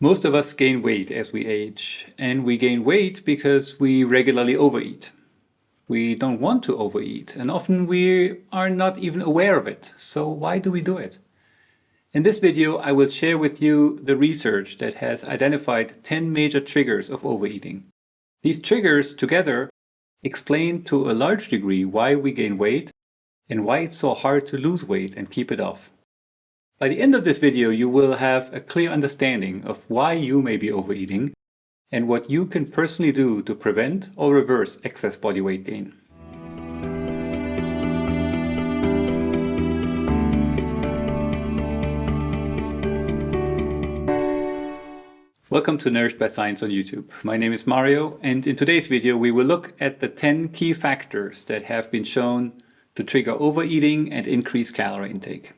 Most of us gain weight as we age, and we gain weight because we regularly overeat. We don't want to overeat, and often we are not even aware of it. So why do we do it? In this video, I will share with you the research that has identified 10 major triggers of overeating. These triggers together explain to a large degree why we gain weight and why it's so hard to lose weight and keep it off. By the end of this video, you will have a clear understanding of why you may be overeating and what you can personally do to prevent or reverse excess body weight gain. Welcome to Nourished by Science on YouTube. My name is Mario, and in today's video we will look at the 10 key factors that have been shown to trigger overeating and increase calorie intake.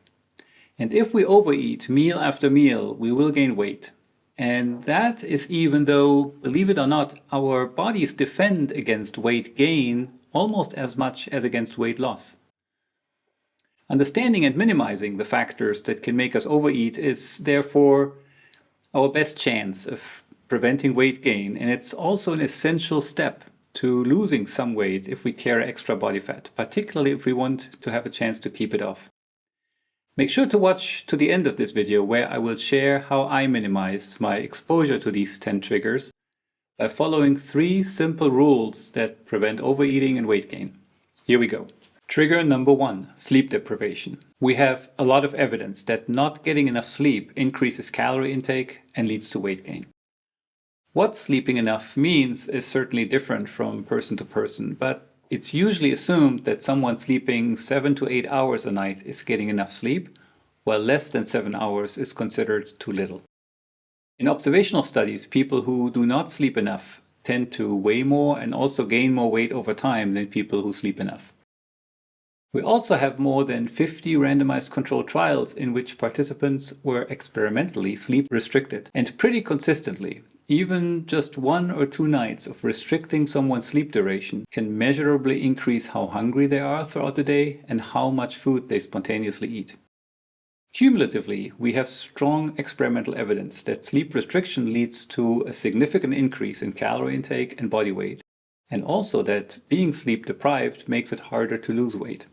And if we overeat meal after meal, we will gain weight. And that is even though, believe it or not, our bodies defend against weight gain almost as much as against weight loss. Understanding and minimizing the factors that can make us overeat is therefore our best chance of preventing weight gain, and it's also an essential step to losing some weight if we carry extra body fat, particularly if we want to have a chance to keep it off. Make sure to watch to the end of this video where I will share how I minimize my exposure to these 10 triggers by following 3 simple rules that prevent overeating and weight gain. Here we go. Trigger number 1, sleep deprivation. We have a lot of evidence that not getting enough sleep increases calorie intake and leads to weight gain. What sleeping enough means is certainly different from person to person, but it's usually assumed that someone sleeping 7 to 8 hours a night is getting enough sleep, while less than 7 hours is considered too little. In observational studies, people who do not sleep enough tend to weigh more and also gain more weight over time than people who sleep enough. We also have more than 50 randomized controlled trials in which participants were experimentally sleep restricted, and pretty consistently. Even just 1 or 2 nights of restricting someone's sleep duration can measurably increase how hungry they are throughout the day and how much food they spontaneously eat. Cumulatively, we have strong experimental evidence that sleep restriction leads to a significant increase in calorie intake and body weight, and also that being sleep deprived makes it harder to lose weight.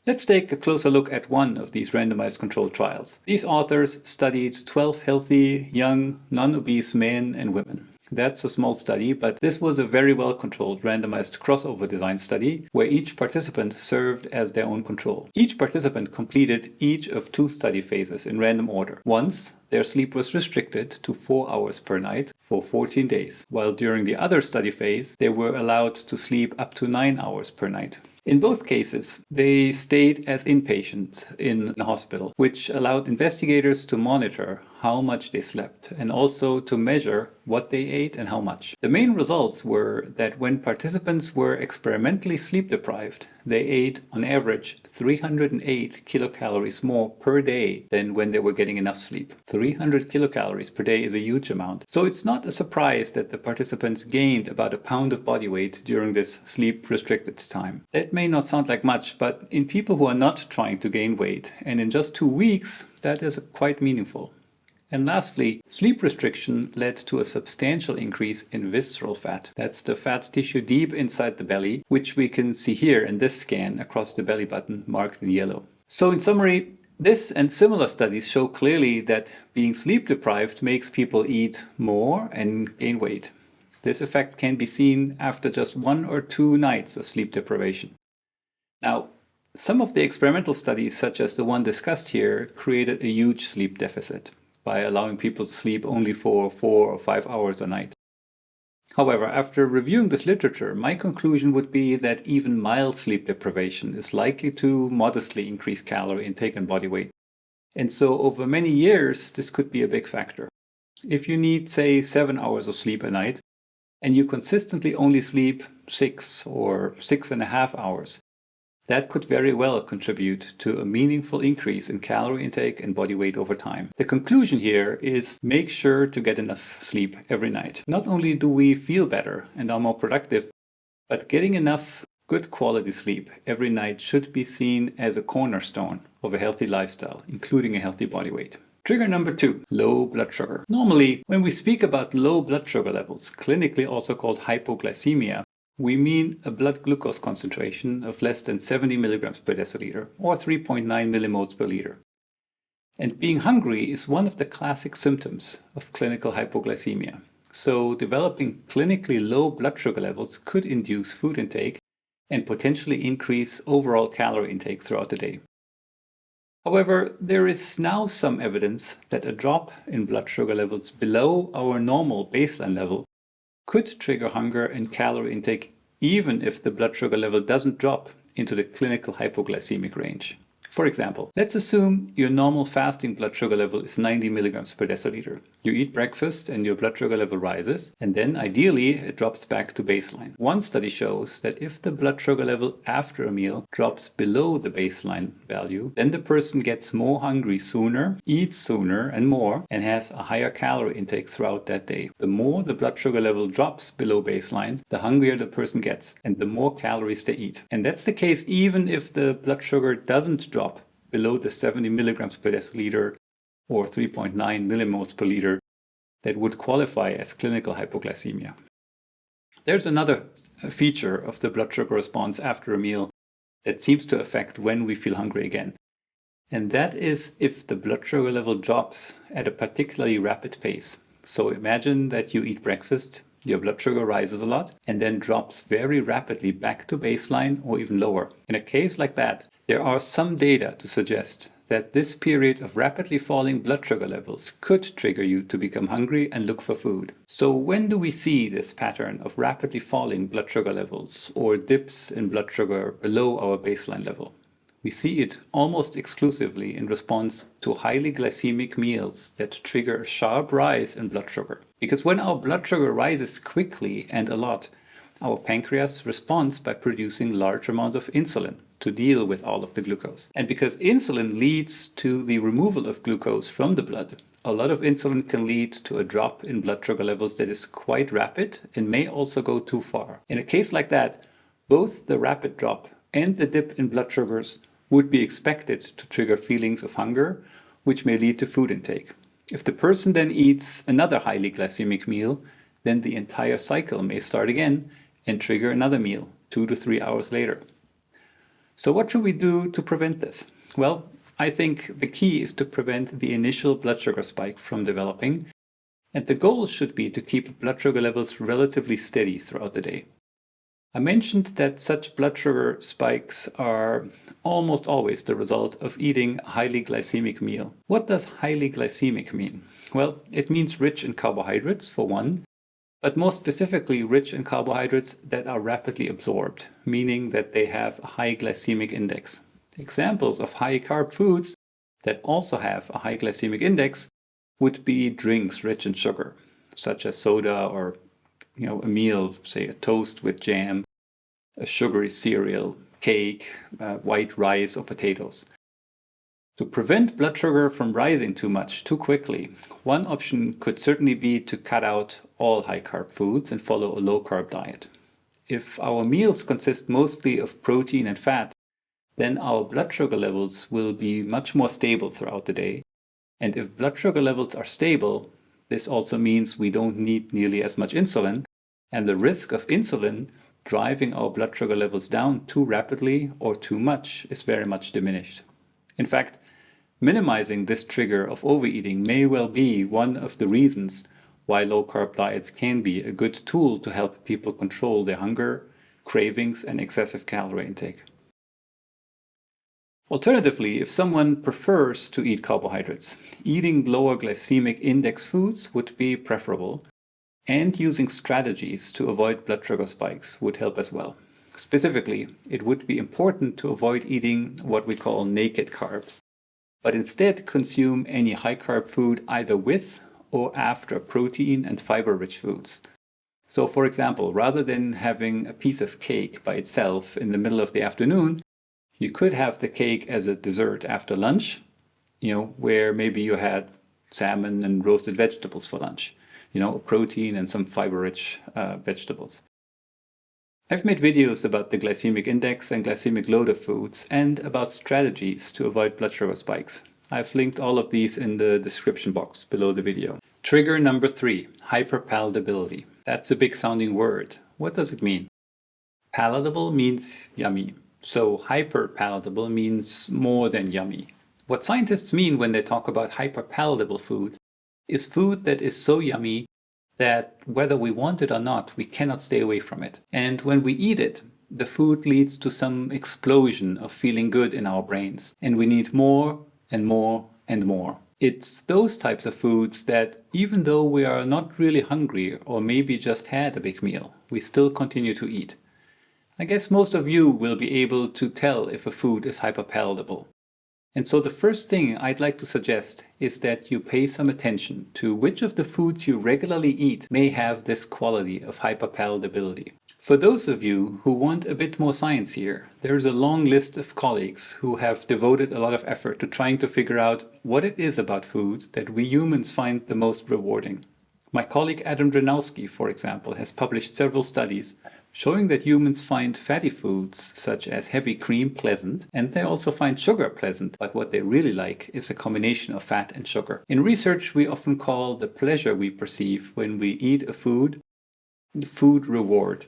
Let's take a closer look at one of these randomized controlled trials. These authors studied 12 healthy, young, non-obese men and women. That's a small study, but this was a very well-controlled randomized crossover design study where each participant served as their own control. Each participant completed each of 2 study phases in random order. Once, their sleep was restricted to 4 hours per night for 14 days, while during the other study phase, they were allowed to sleep up to 9 hours per night. In both cases, they stayed as inpatient in the hospital, which allowed investigators to monitor how much they slept and also to measure what they ate and how much. The main results were that when participants were experimentally sleep deprived, they ate on average 308 kilocalories more per day than when they were getting enough sleep. 300 kilocalories per day is a huge amount. So it's not a surprise that the participants gained about a pound of body weight during this sleep restricted time. That may not sound like much, but in people who are not trying to gain weight, and in just 2 weeks, that is quite meaningful. And lastly, sleep restriction led to a substantial increase in visceral fat. That's the fat tissue deep inside the belly, which we can see here in this scan across the belly button marked in yellow. So in summary, this and similar studies show clearly that being sleep deprived makes people eat more and gain weight. This effect can be seen after just 1 or 2 nights of sleep deprivation. Now, some of the experimental studies, such as the one discussed here, created a huge sleep deficit by allowing people to sleep only for 4 or 5 hours a night. However, after reviewing this literature, my conclusion would be that even mild sleep deprivation is likely to modestly increase calorie intake and body weight. And so over many years, this could be a big factor. If you need, say, 7 hours of sleep a night, and you consistently only sleep 6 or 6.5 hours, that could very well contribute to a meaningful increase in calorie intake and body weight over time. The conclusion here is make sure to get enough sleep every night. Not only do we feel better and are more productive, but getting enough good quality sleep every night should be seen as a cornerstone of a healthy lifestyle, including a healthy body weight. Trigger number 2, low blood sugar. Normally, when we speak about low blood sugar levels, clinically also called hypoglycemia, we mean a blood glucose concentration of less than 70 milligrams per deciliter, or 3.9 millimoles per liter. And being hungry is one of the classic symptoms of clinical hypoglycemia. So developing clinically low blood sugar levels could induce food intake and potentially increase overall calorie intake throughout the day. However, there is now some evidence that a drop in blood sugar levels below our normal baseline level could trigger hunger and calorie intake even if the blood sugar level doesn't drop into the clinical hypoglycemic range. For example, let's assume your normal fasting blood sugar level is 90 milligrams per deciliter. You eat breakfast and your blood sugar level rises, and then ideally it drops back to baseline. One study shows that if the blood sugar level after a meal drops below the baseline value, then the person gets more hungry sooner, eats sooner and more, and has a higher calorie intake throughout that day. The more the blood sugar level drops below baseline, the hungrier the person gets, and the more calories they eat. And that's the case even if the blood sugar doesn't drop below the 70 milligrams per deciliter or 3.9 millimoles per liter that would qualify as clinical hypoglycemia. There's another feature of the blood sugar response after a meal that seems to affect when we feel hungry again. And that is if the blood sugar level drops at a particularly rapid pace. So imagine that you eat breakfast, your blood sugar rises a lot, and then drops very rapidly back to baseline or even lower. In a case like that, there are some data to suggest that this period of rapidly falling blood sugar levels could trigger you to become hungry and look for food. So when do we see this pattern of rapidly falling blood sugar levels or dips in blood sugar below our baseline level? We see it almost exclusively in response to highly glycemic meals that trigger a sharp rise in blood sugar. Because when our blood sugar rises quickly and a lot, our pancreas responds by producing large amounts of insulin to deal with all of the glucose. And because insulin leads to the removal of glucose from the blood, a lot of insulin can lead to a drop in blood sugar levels that is quite rapid and may also go too far. In a case like that, both the rapid drop and the dip in blood sugars would be expected to trigger feelings of hunger, which may lead to food intake. If the person then eats another highly glycemic meal, then the entire cycle may start again and trigger another meal 2 to 3 hours later. So what should we do to prevent this? Well, I think the key is to prevent the initial blood sugar spike from developing, and the goal should be to keep blood sugar levels relatively steady throughout the day. I mentioned that such blood sugar spikes are almost always the result of eating a highly glycemic meal. What does highly glycemic mean? Well, it means rich in carbohydrates for one, but more specifically rich in carbohydrates that are rapidly absorbed, meaning that they have a high glycemic index. Examples of high carb foods that also have a high glycemic index would be drinks rich in sugar, such as soda or a meal, say a toast with jam, a sugary cereal, cake, white rice or potatoes. To prevent blood sugar from rising too much too quickly, one option could certainly be to cut out all high carb foods and follow a low carb diet. If our meals consist mostly of protein and fat, then our blood sugar levels will be much more stable throughout the day. And if blood sugar levels are stable, this also means we don't need nearly as much insulin, and the risk of insulin driving our blood sugar levels down too rapidly or too much is very much diminished. In fact, minimizing this trigger of overeating may well be one of the reasons why low-carb diets can be a good tool to help people control their hunger, cravings, and excessive calorie intake. Alternatively, if someone prefers to eat carbohydrates, eating lower glycemic index foods would be preferable, and using strategies to avoid blood sugar spikes would help as well. Specifically, it would be important to avoid eating what we call naked carbs, but instead consume any high-carb food either with or after protein and fiber-rich foods. So for example, rather than having a piece of cake by itself in the middle of the afternoon, you could have the cake as a dessert after lunch, where maybe you had salmon and roasted vegetables for lunch, protein and some fiber-rich vegetables. I've made videos about the glycemic index and glycemic load of foods and about strategies to avoid blood sugar spikes. I've linked all of these in the description box below the video. Trigger number 3, hyperpalatability. That's a big sounding word. What does it mean? Palatable means yummy. So hyperpalatable means more than yummy. What scientists mean when they talk about hyperpalatable food is food that is so yummy that whether we want it or not, we cannot stay away from it. And when we eat it, the food leads to some explosion of feeling good in our brains, and we need more and more and more. It's those types of foods that even though we are not really hungry or maybe just had a big meal, we still continue to eat. I guess most of you will be able to tell if a food is hyperpalatable. And so the first thing I'd like to suggest is that you pay some attention to which of the foods you regularly eat may have this quality of hyperpalatability. For those of you who want a bit more science here, there's a long list of colleagues who have devoted a lot of effort to trying to figure out what it is about food that we humans find the most rewarding. My colleague Adam Dranowski, for example, has published several studies showing that humans find fatty foods such as heavy cream pleasant, and they also find sugar pleasant, but what they really like is a combination of fat and sugar. In research, we often call the pleasure we perceive when we eat a food the food reward,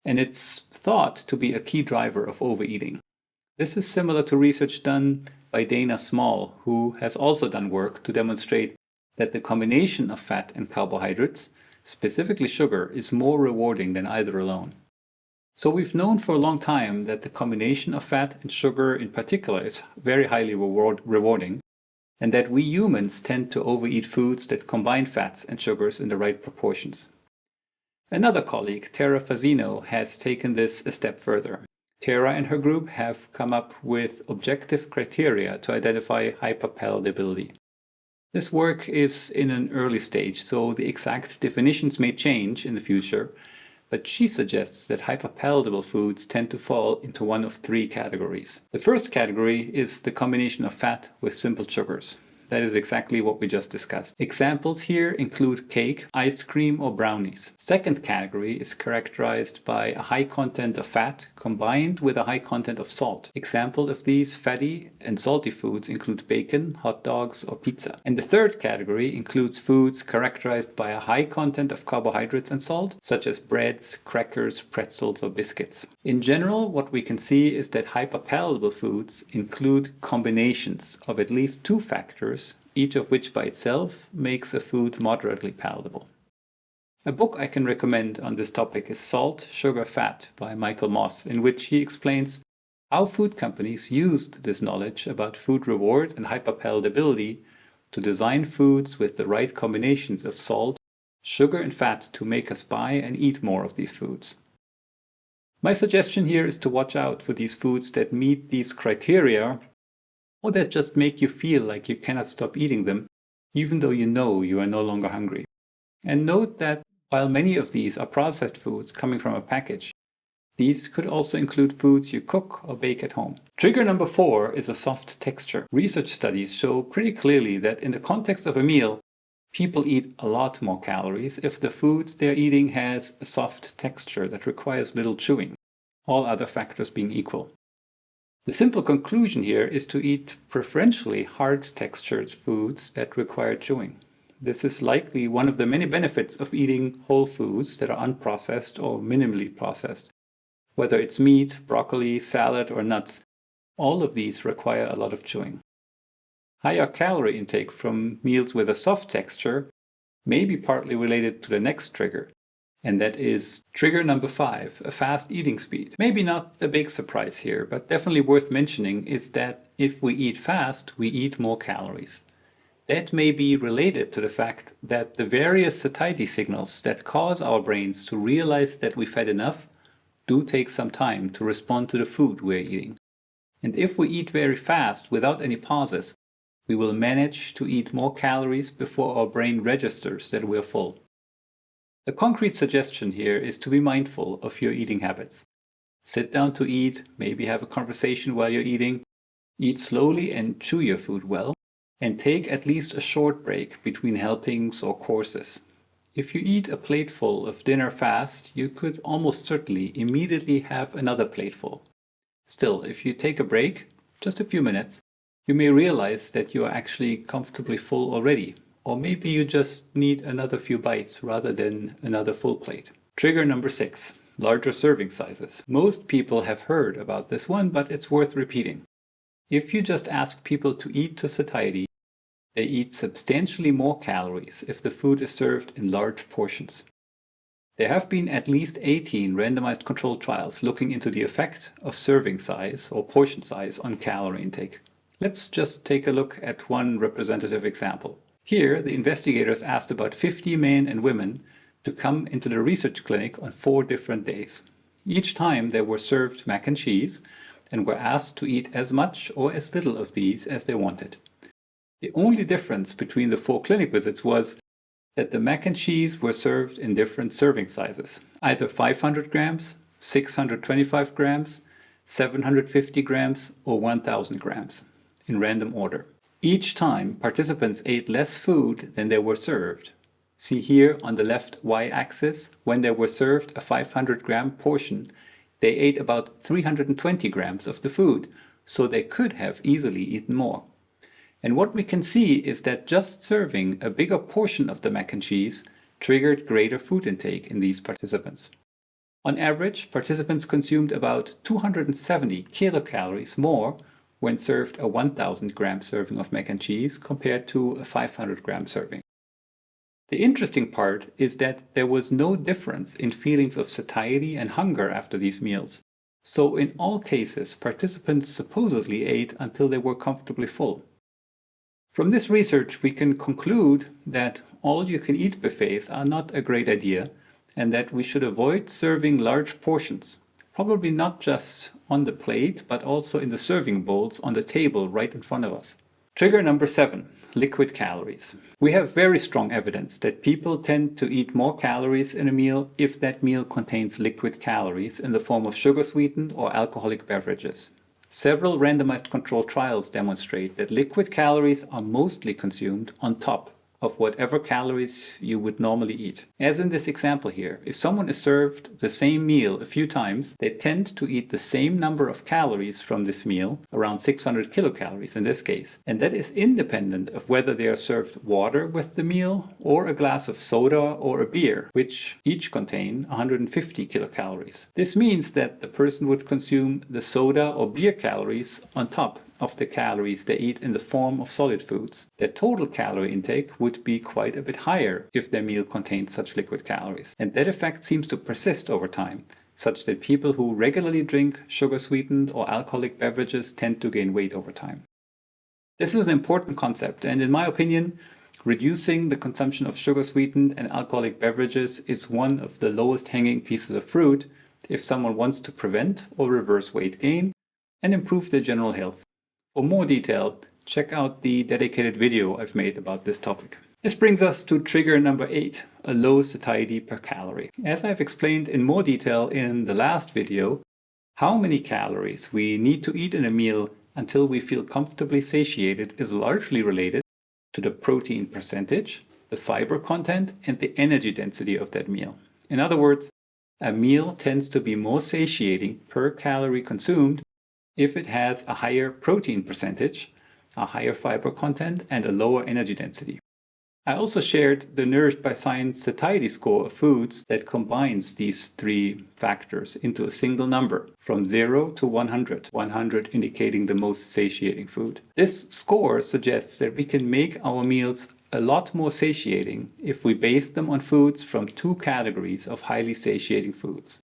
and it's thought to be a key driver of overeating. This is similar to research done by Dana Small, who has also done work to demonstrate that the combination of fat and carbohydrates, specifically sugar, is more rewarding than either alone. So we've known for a long time that the combination of fat and sugar in particular is very highly rewarding, and that we humans tend to overeat foods that combine fats and sugars in the right proportions. Another colleague, Tara Fazino, has taken this a step further. Tara and her group have come up with objective criteria to identify hyperpalatability. This work is in an early stage, so the exact definitions may change in the future, but she suggests that hyperpalatable foods tend to fall into one of 3 categories. The first category is the combination of fat with simple sugars. That is exactly what we just discussed. Examples here include cake, ice cream, or brownies. Second category is characterized by a high content of fat combined with a high content of salt. Example of these fatty and salty foods include bacon, hot dogs, or pizza. And the third category includes foods characterized by a high content of carbohydrates and salt, such as breads, crackers, pretzels, or biscuits. In general, what we can see is that hyperpalatable foods include combinations of at least 2 factors, each of which by itself makes a food moderately palatable. A book I can recommend on this topic is Salt, Sugar, Fat by Michael Moss, in which he explains how food companies used this knowledge about food reward and hyperpalatability to design foods with the right combinations of salt, sugar, and fat to make us buy and eat more of these foods. My suggestion here is to watch out for these foods that meet these criteria or that just make you feel like you cannot stop eating them, even though you know you are no longer hungry. And note that while many of these are processed foods coming from a package, these could also include foods you cook or bake at home. Trigger number 4 is a soft texture. Research studies show pretty clearly that in the context of a meal, people eat a lot more calories if the food they're eating has a soft texture that requires little chewing, all other factors being equal. The simple conclusion here is to eat preferentially hard-textured foods that require chewing. This is likely one of the many benefits of eating whole foods that are unprocessed or minimally processed. Whether it's meat, broccoli, salad, or nuts, all of these require a lot of chewing. Higher calorie intake from meals with a soft texture may be partly related to the next trigger, and that is trigger number 5, a fast eating speed. Maybe not a big surprise here, but definitely worth mentioning is that if we eat fast, we eat more calories. That may be related to the fact that the various satiety signals that cause our brains to realize that we've had enough do take some time to respond to the food we're eating. And if we eat very fast without any pauses, we will manage to eat more calories before our brain registers that we're full. The concrete suggestion here is to be mindful of your eating habits. Sit down to eat, maybe have a conversation while you're eating, eat slowly and chew your food well, and take at least a short break between helpings or courses. If you eat a plateful of dinner fast, you could almost certainly immediately have another plateful. Still, if you take a break, just a few minutes, you may realize that you are actually comfortably full already, or maybe you just need another few bites rather than another full plate. Trigger number 6, larger serving sizes. Most people have heard about this one, but it's worth repeating. If you just ask people to eat to satiety, they eat substantially more calories if the food is served in large portions. There have been at least 18 randomized controlled trials looking into the effect of serving size or portion size on calorie intake. Let's just take a look at one representative example. Here, the investigators asked about 50 men and women to come into the research clinic on 4 different days. Each time they were served mac and cheese and were asked to eat as much or as little of these as they wanted. The only difference between the 4 clinic visits was that the mac and cheese were served in different serving sizes, either 500 grams, 625 grams, 750 grams, or 1000 grams, in random order. Each time, participants ate less food than they were served. See here on the left y-axis, when they were served a 500-gram portion, they ate about 320 grams of the food, so they could have easily eaten more. And what we can see is that just serving a bigger portion of the mac and cheese triggered greater food intake in these participants. On average, participants consumed about 270 kilocalories more when served a 1000-gram serving of mac and cheese compared to a 500-gram serving. The interesting part is that there was no difference in feelings of satiety and hunger after these meals. So in all cases, participants supposedly ate until they were comfortably full. From this research, we can conclude that all-you-can-eat buffets are not a great idea and that we should avoid serving large portions, probably not just on the plate, but also in the serving bowls on the table right in front of us. Trigger number 7, liquid calories. We have very strong evidence that people tend to eat more calories in a meal if that meal contains liquid calories in the form of sugar-sweetened or alcoholic beverages. Several randomized controlled trials demonstrate that liquid calories are mostly consumed on top of whatever calories you would normally eat. As in this example here, if someone is served the same meal a few times, they tend to eat the same number of calories from this meal, around 600 kilocalories in this case. And that is independent of whether they are served water with the meal or a glass of soda or a beer, which each contain 150 kilocalories. This means that the person would consume the soda or beer calories on top of the calories they eat in the form of solid foods. Their total calorie intake would be quite a bit higher if their meal contained such liquid calories. And that effect seems to persist over time, such that people who regularly drink sugar-sweetened or alcoholic beverages tend to gain weight over time. This is an important concept, and in my opinion, reducing the consumption of sugar-sweetened and alcoholic beverages is one of the lowest hanging pieces of fruit if someone wants to prevent or reverse weight gain and improve their general health. For more detail, check out the dedicated video I've made about this topic. This brings us to trigger number 8, a low satiety per calorie. As I've explained in more detail in the last video, how many calories we need to eat in a meal until we feel comfortably satiated is largely related to the protein percentage, the fiber content, and the energy density of that meal. In other words, a meal tends to be more satiating per calorie consumed if it has a higher protein percentage, a higher fiber content, and a lower energy density. I also shared the Nourished by Science satiety score of foods that combines these 3 factors into a single number from 0 to 100, 100 indicating the most satiating food. This score suggests that we can make our meals a lot more satiating if we base them on foods from 2 categories of highly satiating foods.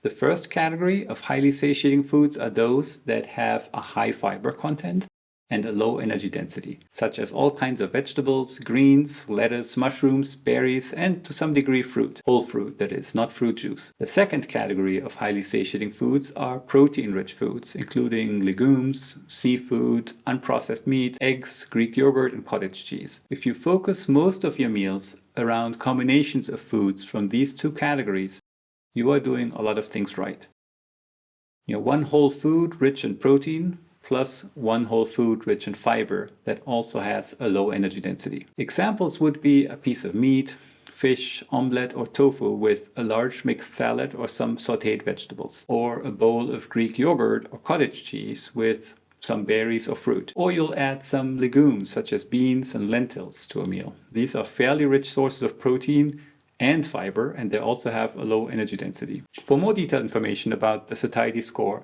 The first category of highly satiating foods are those that have a high fiber content and a low energy density, such as all kinds of vegetables, greens, lettuce, mushrooms, berries, and to some degree fruit. Whole fruit, that is, not fruit juice. The second category of highly satiating foods are protein-rich foods, including legumes, seafood, unprocessed meat, eggs, Greek yogurt, and cottage cheese. If you focus most of your meals around combinations of foods from these 2 categories, you are doing a lot of things right. One whole food rich in protein plus one whole food rich in fiber that also has a low energy density. Examples would be a piece of meat, fish, omelette, or tofu with a large mixed salad or some sautéed vegetables, or a bowl of Greek yogurt or cottage cheese with some berries or fruit. Or you'll add some legumes such as beans and lentils to a meal. These are fairly rich sources of protein and fiber, and they also have a low energy density. For more detailed information about the satiety score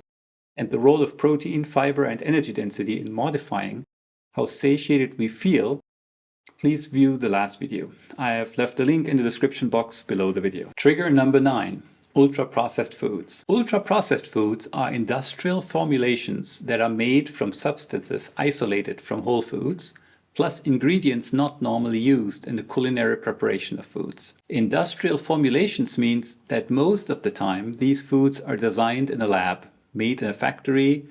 and the role of protein, fiber, and energy density in modifying how satiated we feel, please view the last video. I have left a link in the description box below the video. Trigger number 9. Ultra-processed foods. Ultra-processed foods are industrial formulations that are made from substances isolated from whole foods, plus ingredients not normally used in the culinary preparation of foods. Industrial formulations means that most of the time these foods are designed in a lab, made in a factory,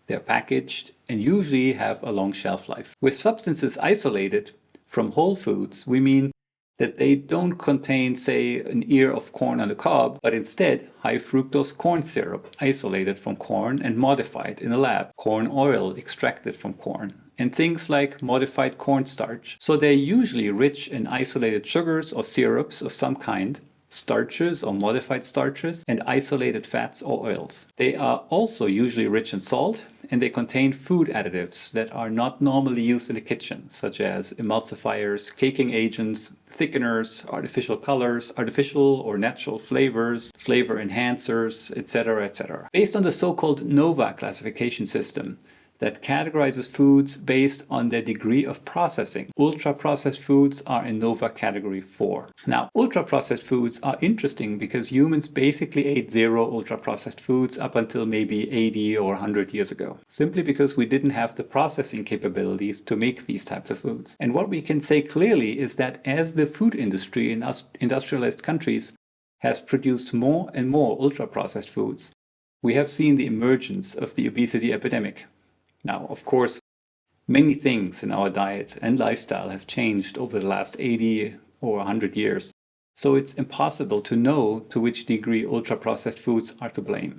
they're packaged, and usually have a long shelf life. With substances isolated from whole foods, we mean that they don't contain, say, an ear of corn on the cob, but instead high fructose corn syrup isolated from corn and modified in a lab, corn oil extracted from corn, and things like modified cornstarch. So they're usually rich in isolated sugars or syrups of some kind, starches or modified starches, and isolated fats or oils. They are also usually rich in salt, and they contain food additives that are not normally used in the kitchen, such as emulsifiers, caking agents, thickeners, artificial colors, artificial or natural flavors, flavor enhancers, etc., etc. Based on the so-called NOVA classification system, that categorizes foods based on their degree of processing, ultra-processed foods are in NOVA category 4. Now, ultra-processed foods are interesting because humans basically ate zero ultra-processed foods up until maybe 80 or 100 years ago, simply because we didn't have the processing capabilities to make these types of foods. And what we can say clearly is that as the food industry in industrialized countries has produced more and more ultra-processed foods, we have seen the emergence of the obesity epidemic. Now, of course, many things in our diet and lifestyle have changed over the last 80 or 100 years, so it's impossible to know to which degree ultra-processed foods are to blame.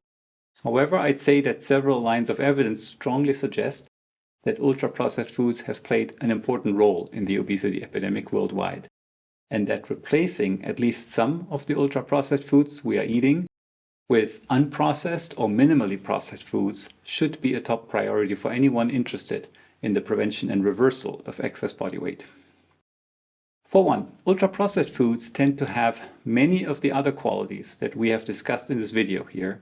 However, I'd say that several lines of evidence strongly suggest that ultra-processed foods have played an important role in the obesity epidemic worldwide, and that replacing at least some of the ultra-processed foods we are eating with unprocessed or minimally processed foods should be a top priority for anyone interested in the prevention and reversal of excess body weight. For one, ultra-processed foods tend to have many of the other qualities that we have discussed in this video here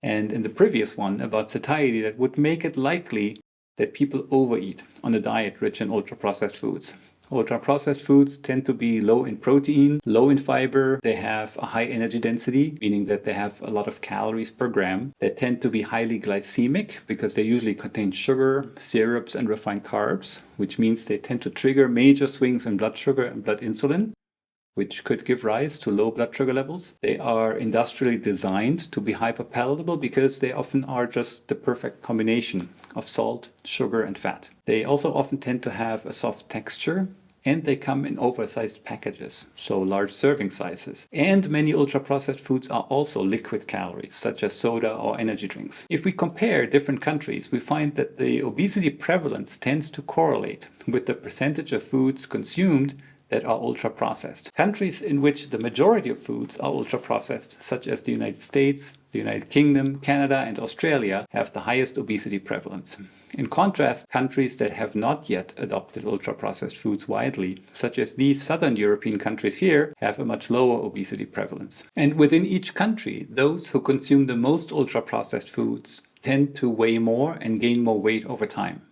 and in the previous one about satiety that would make it likely that people overeat on a diet rich in ultra-processed foods. Ultra-processed foods tend to be low in protein, low in fiber. They have a high energy density, meaning that they have a lot of calories per gram. They tend to be highly glycemic because they usually contain sugar, syrups, and refined carbs, which means they tend to trigger major swings in blood sugar and blood insulin, which could give rise to low blood sugar levels. They are industrially designed to be hyperpalatable because they often are just the perfect combination of salt, sugar, and fat. They also often tend to have a soft texture, and they come in oversized packages, so large serving sizes. And many ultra-processed foods are also liquid calories, such as soda or energy drinks. If we compare different countries, we find that the obesity prevalence tends to correlate with the percentage of foods consumed that are ultra-processed. Countries in which the majority of foods are ultra-processed, such as the United States, the United Kingdom, Canada, and Australia, have the highest obesity prevalence. In contrast, countries that have not yet adopted ultra-processed foods widely, such as these southern European countries here, have a much lower obesity prevalence. And within each country, those who consume the most ultra-processed foods tend to weigh more and gain more weight over time.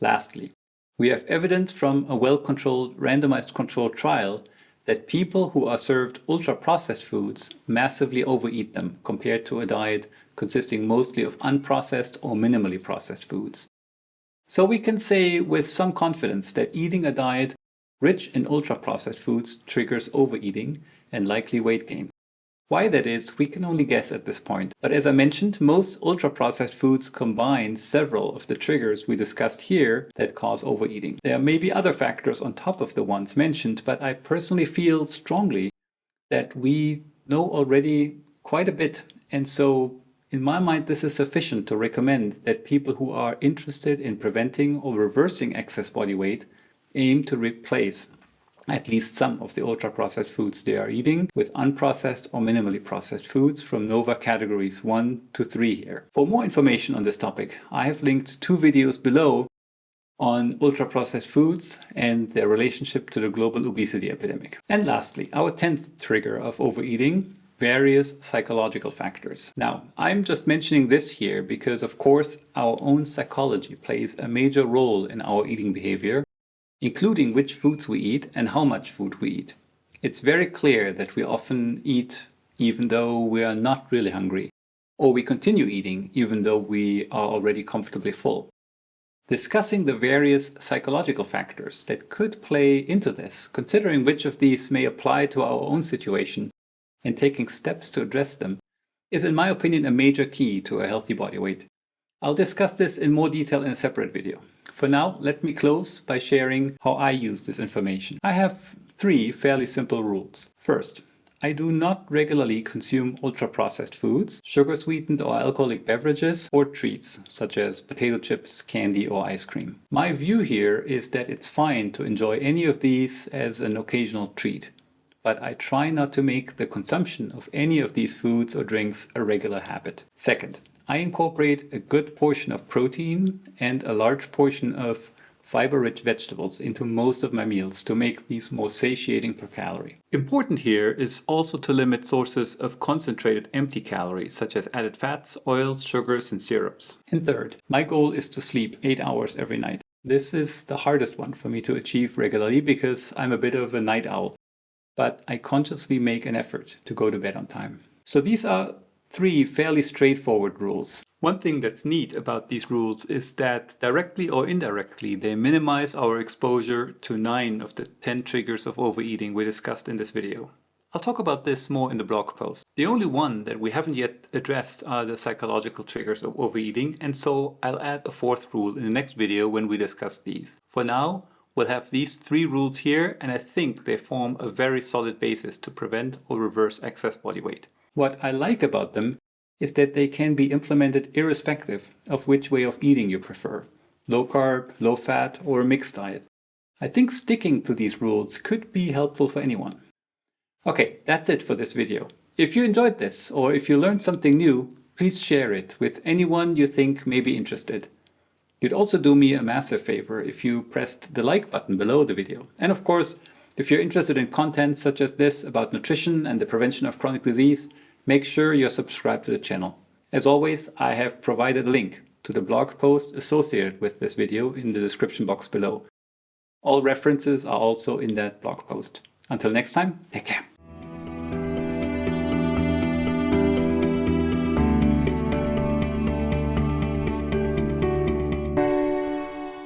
Lastly, we have evidence from a well-controlled randomized controlled trial that people who are served ultra-processed foods massively overeat them compared to a diet consisting mostly of unprocessed or minimally processed foods. So we can say with some confidence that eating a diet rich in ultra-processed foods triggers overeating and likely weight gain. Why that is, we can only guess at this point. But as I mentioned, most ultra-processed foods combine several of the triggers we discussed here that cause overeating. There may be other factors on top of the ones mentioned, but I personally feel strongly that we know already quite a bit. And so, in my mind, this is sufficient to recommend that people who are interested in preventing or reversing excess body weight aim to replace at least some of the ultra-processed foods they are eating, with unprocessed or minimally processed foods from NOVA categories 1 to 3 here. For more information on this topic, I have linked 2 videos below on ultra-processed foods and their relationship to the global obesity epidemic. And lastly, our 10th trigger of overeating, various psychological factors. Now, I'm just mentioning this here because, of course, our own psychology plays a major role in our eating behavior, including which foods we eat and how much food we eat. It's very clear that we often eat even though we are not really hungry, or we continue eating even though we are already comfortably full. Discussing the various psychological factors that could play into this, considering which of these may apply to our own situation, and taking steps to address them, is in my opinion a major key to a healthy body weight. I'll discuss this in more detail in a separate video. For now, let me close by sharing how I use this information. I have 3 fairly simple rules. First, I do not regularly consume ultra-processed foods, sugar-sweetened or alcoholic beverages, or treats, such as potato chips, candy, or ice cream. My view here is that it's fine to enjoy any of these as an occasional treat, but I try not to make the consumption of any of these foods or drinks a regular habit. Second, I incorporate a good portion of protein and a large portion of fiber-rich vegetables into most of my meals to make these more satiating per calorie. Important here is also to limit sources of concentrated empty calories, such as added fats, oils, sugars, and syrups. And third, my goal is to sleep 8 hours every night. This is the hardest one for me to achieve regularly because I'm a bit of a night owl, but I consciously make an effort to go to bed on time. So these are 3 fairly straightforward rules. One thing that's neat about these rules is that directly or indirectly they minimize our exposure to 9 of the 10 triggers of overeating we discussed in this video. I'll talk about this more in the blog post. The only one that we haven't yet addressed are the psychological triggers of overeating, and so I'll add a 4th rule in the next video when we discuss these. For now, we'll have these 3 rules here, and I think they form a very solid basis to prevent or reverse excess body weight. What I like about them is that they can be implemented irrespective of which way of eating you prefer, low carb, low fat, or a mixed diet. I think sticking to these rules could be helpful for anyone. Okay, that's it for this video. If you enjoyed this, or if you learned something new, please share it with anyone you think may be interested. You'd also do me a massive favor if you pressed the like button below the video. And of course, if you're interested in content such as this about nutrition and the prevention of chronic disease, make sure you're subscribed to the channel. As always, I have provided a link to the blog post associated with this video in the description box below. All references are also in that blog post. Until next time, take care.